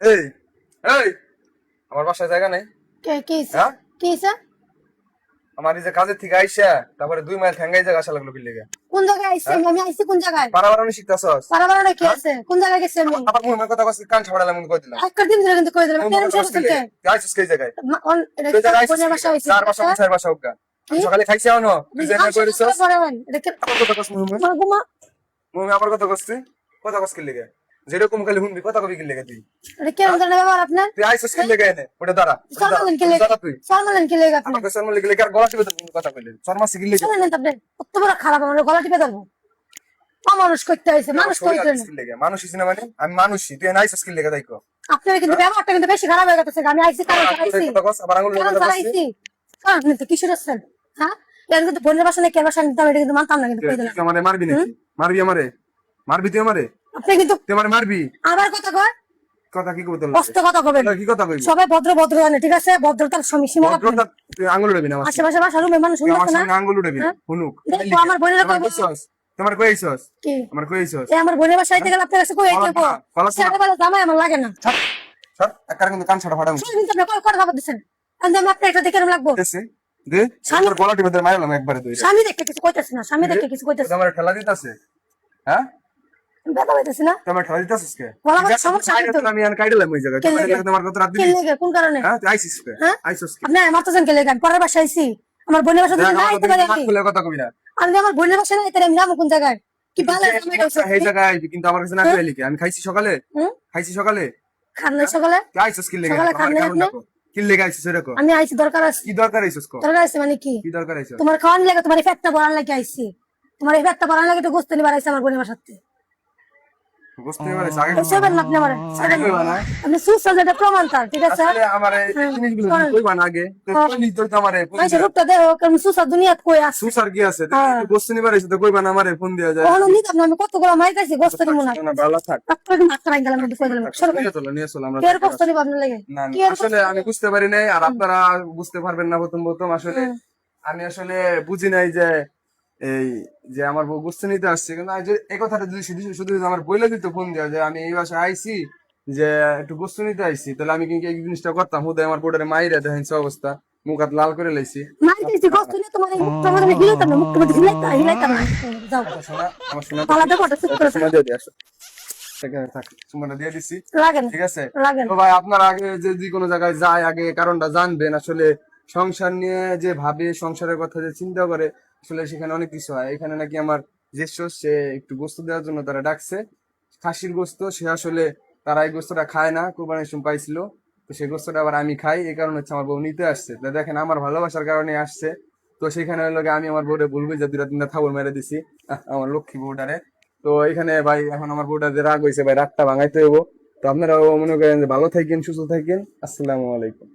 এই এই আমার বাসায় জায়গা নেই। হ্যাঁ আমার এই যে কাজের থেকে আইসা তারপরে 2 মাইল ঠ্যাঙ্গাই জায়গা আসা লাগলো কি লেগে? কোন জায়গায় আইছি আমি আইছি কোন জায়গায়? পারাবারানি শিখতাছস? পারাবারানি কি আছে? কোন জায়গায় গেছি আমি? আবার মুখের কথা কইছিস কান ছাড়ালাম মন কই দিলাম। একটা দিন ধরে কিন্তু কই দিলাম কেন শেষ হতে? আইছিস কই জায়গায়? কোন বাসা হইছে? চার বাসা হোক। সকালে খাইছি আনো তুই যে না কইছিস? এটা কি আমার কথা কইছিস মুখে? মুখে আমার কথা কইছিস? কথা কইছিস কি লেগে? যেরকম খালি শুনবি কথা কবি কি লেগে তুই? এটা কেন ধরনের ব্যাপার আপনার? তুই আইছিস কি লেগে এনে? ওটা দাঁড়া। সরমালেন কি লেগে? তুই সরমালেন কি লেগে আপনি? আমাকে শর্মা লেগে আর গলা টিপে কথা কইলি। শর্মা শিখলি লেগে। শুনেন আপনি কত বড় খারাপ আমার গলা টিপে ধরবো। মানুষ করতে হইছে মানুষ কইতে না। মানুষ হিসেবে মানে আমি মানুষই তুই আইছিস কি লেগে তাইকো? আপনার কিন্তু ব্যবহারটা কিন্তু বেশি খারাপ হয়ে গেছে। আমি আইছি কারণ আইছি। আবার আঙুল কারণ আইছি। আপনি তো কিশোর আছেন? হ্যাঁ? এর কিন্তু বোনের বাসা নেই, কেন বাসা নিতাম এটা কিন্তু মানতাম না কিন্তু কই দিলাম। তুই আমারে মারবি নাকি? মারবি আমারে? মারবি তুই আমারে? আপনি কিন্তু তুই আমারে মারবি? আবার কথা কয়? কথা কি কইতে কষ্ট কথা কবেন? কি কথা কইবি? সবাই ভদ্র আনে ঠিক আছে? ভদ্রতার সীমা ভদ্রতা তুই আঙুল উড়াবি না আমার আশেপাশে বাসা রুমে মানুষ আমার শুনছে না? সামনে আঙুল উড়াবি হুনুক দেখো আমার বোনেরা কই কইছস তোমার কইছস কি? আমার কইছস এই আমার বোনের বাসায় থেকে আপনার কাছে কই আইতে কো? সেটা বলে জামাই আমার লাগে না। স্যার একবার কিন্তু কান ছাড়া ফাড়াম শুনুন আপনি কল করে খবর দিছেন। আমি আপনার একটা দেখে লাগবো। এসে দে তোর গলা টিপে ধরে মারলাম একবারে তুই স্বামী দেখতে কিছু কইতাছ না, স্বামী দেখতে কিছু কইতাছ আমার ঠেলা দিতাছে হ্যাঁ ব্যথা পাইতাছ না? তোমার ঠেলা দিতাছিস কে বলা আমার সমস্যা তো আমি আর কাইডলাম ওই জায়গায় তোমার কথা রাত কে দিলি লাগে কোন কারণে? হ্যাঁ তুই আইছিস কে হ্যাঁ আইছিস কে আপনি মারতেছেন কে লাগে? পরের বাসায় আইছি আমার বোনের বাসা থেকে না আইতে পারি আমি। খুলে কথা কবি না আমি আমার বোনের বাসায় না আইতে আমি যাবো কোন জায়গায়? কি ভালো জামাই কইছে এই জায়গায় আইবি কিন্তু আমার কাছে না কইলি কি আমি খাইছি সকালে খান নাই সকালে? তুই আইছিস কি লেগে সকালে খান নাই আপনি? কি লেগে আইছিস এরকম আমি আইছি দরকার আছে। কি দরকার আইছিস কো দরকার আছে মানে কি? কি দরকার আইছিস তোমার খাওয়ান লাগে, তোমার এই পেটটা ভরান লাগে আইছি। তোমার এই পেটটা ভরান লাগে তো গোস্ত নিবার আইছি আমার বোনের বাসাতে। বুঝতে পারিস আগে বুঝছেন না আপনি আমারে? আপনি সুস্থ যেটা প্রমাণ তার ঠিক আছে? আসলে আমারে জিনিসগুলো কইবা না আগে তো কইলি তো আমারে আচ্ছা রূপটা দেখো কেমন সুস্থ দুনিয়াত কই আছে। সুসার কি আছে তুই বুঝতে নি পারিস তো কইবা না আমারে ফোন দিয়া যায় ওহনো নিত আমি কতগুলো মাইতাছি গোস্ত নিমু না। না ভালো থাক আপনাকে মাত্রা রাখ গেলাম কিন্তু কই দিলাম সরো নিয়ে চলো আমরা কি আর কষ্ট নিব আপনার লাগে? না কি আর আসলে আমি বুঝতে পারি নাই আর আপনারা বুঝতে পারবেন না প্রথম আসলে আমি আসলে বুঝি নাই যে এই যে আমার বউ গোস্ত নিতে আসছে কিন্তু এই কথাটা যদি শুধু আমার বইলে দিত ফোন দেওয়া যে আমি এই বাসায় আইছি যে একটু গোস্ত নিতে আইছি তাহলে আমি কিন্তু এই জিনিসটা করতাম হুদায় আমার বোর্ডের মাইরা দেখেন অবস্থা মুখ হাত লাল করে লাইছি মাইতাছি গোস্ত নিয়ে তোমার এই মুখটা মানে হিলাইতাম না, মুখটা মানে হিলাইতাম না। যাও শোনা আমার শোনা পালাতে পড়তে চুপ করে শোনা দিয়ে দিয়ে আসো সেখানে থাক সুমানটা দিয়ে দিছি লাগে না ঠিক আছে লাগে না। তো ভাই আপনারা আগে যদি কোনো জায়গায় যায় আগে কারণটা জানবেন আসলে সংসার নিয়ে যে ভাবে সংসারের কথা যে চিন্তা করে আসলে সেখানে অনেক কিছু হয় এখানে নাকি আমার জ্যেষ্ঠ সে একটু গোস্ত দেওয়ার জন্য তারা ডাকছে খাসির গোস্ত সে আসলে তারা এই গোস্তটা খায় না কোরবানির সময় পাইছিল তো সেই গোস্তটা আবার আমি খাই এই কারণে হচ্ছে আমার বউ নিতে আসছে তো দেখেন আমার ভালোবাসার কারণে আসছে তো সেখানে হলো আমি আমার বউরে বলবো যে 2-3টা থাবর মেরে দিছি আমার লক্ষ্মী বউটারে তো এখানে ভাই এখন আমার বউটা যে রাগ হয়েছে ভাই রাগটা ভাঙাইতে হইব তো আপনারা মনে করেন যে ভালো থাকেন সুস্থ থাকেন আসসালামু আলাইকুম।